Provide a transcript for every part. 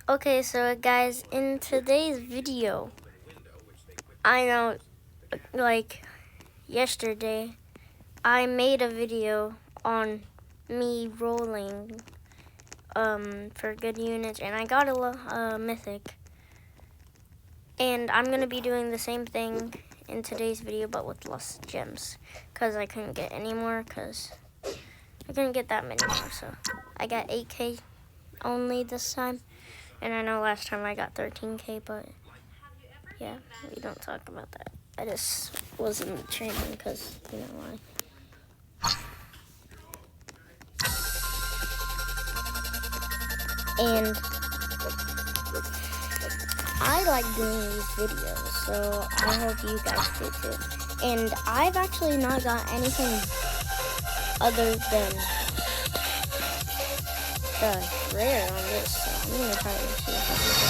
Okay, so guys, in today's video, I know, like yesterday, I made a video on me rolling for good units, and I got a mythic. And I'm gonna be doing the same thing in today's video, but with less gems, cause I couldn't get any more, cause I couldn't get that many more. So I got 8K only this time, and I know last time I got 13K, but yeah, we don't talk about that. I just wasn't training, cause you know why. And I like doing these videos, so I hope you guys do too. And I've actually not got anything other than the rare on this, so I'm gonna try to see if I can get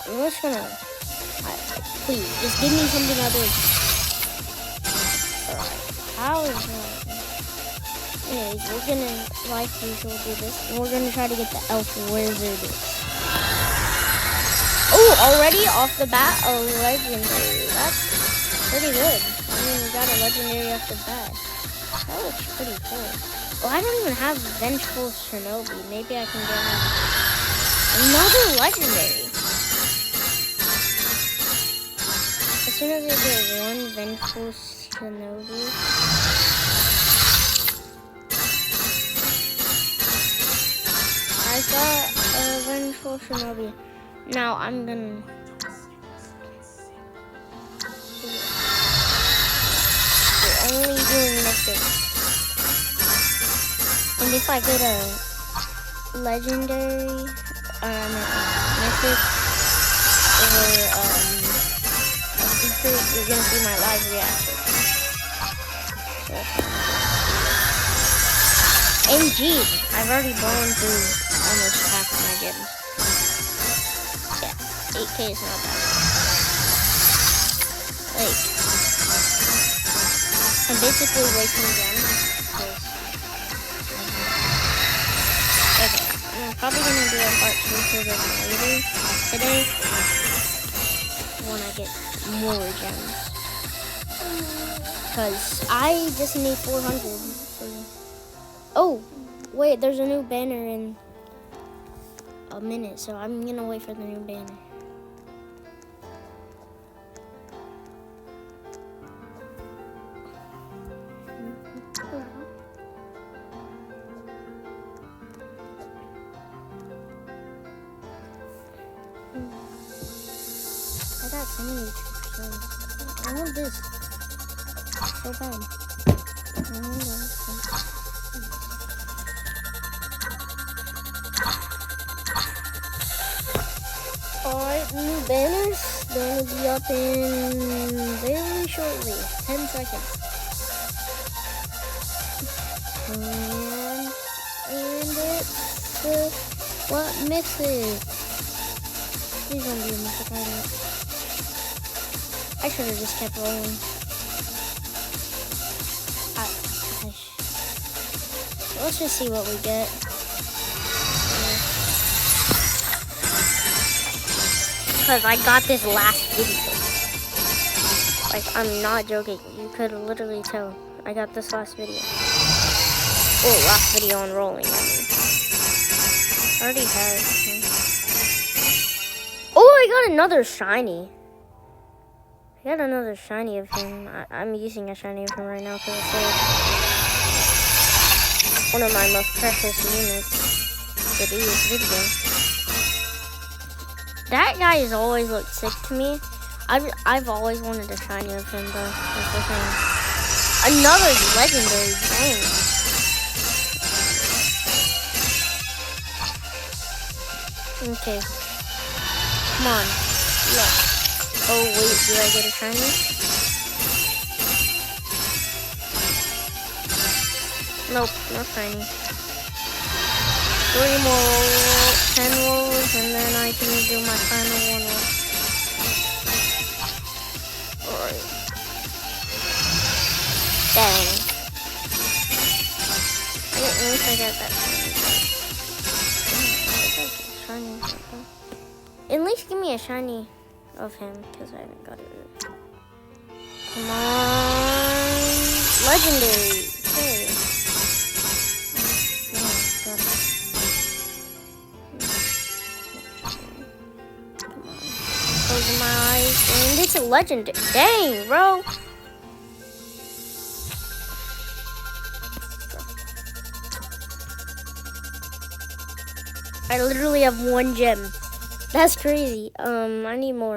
I'm just gonna, please, just give me something other. Alright, how is that? Anyways, we're gonna, like usual, do this, and we're gonna try to get the elf wizard. Oh, already off the bat, a legendary. That's pretty good. I mean, we got a legendary off the bat. That looks pretty cool. Well, I don't even have Vengeful Shinobi. Maybe I can get another legendary. As soon as I get one Vengeful Shinobi. I got a Vengeful Shinobi. Now I'm gonna. We're only doing mythics. And if I get a legendary, mythic, or a secret, you're gonna see my live reaction. And geez, I've already blown through almost half of my gems. Yeah, 8K is not bad. Like, I'm basically wasting gems. Okay, I'm probably gonna do a part 2 to this later today when I get more gems. Cause I just need 400. Oh, wait, there's a new banner in a minute, so I'm gonna wait for the new banner. I got so many troops. I want this so bad. I want this. Alright, new banners. They're gonna be up in very shortly. 10 seconds. And it's what mythic? Please don't be a mythic item. I should have just kept rolling. Let's just see what we get. Because I got this last video. Like, I'm not joking. You could literally tell. I got this last video. Oh, last video on rolling, I mean. Already had. Oh, I got another shiny. I got another shiny of him. I'm using a shiny of him right now because it's one of my most precious units to do this video. That guy has always looked sick to me. I've always wanted a shiny of him though. That's the thing. Another legendary, dang. Okay. Come on. Look. Oh wait, do I get a shiny? Nope, no shiny. 3 more rolls, 10 rolls, and then I can do my final one roll. Alright. Dang. I didn't wish I got that shiny. me a shiny of him because I haven't got it. Come on. Legendary. Okay. Oh, got it. Come on. Closing my eyes. And it's a legendary. Dang, bro. I literally have 1 gem. That's crazy. I need more.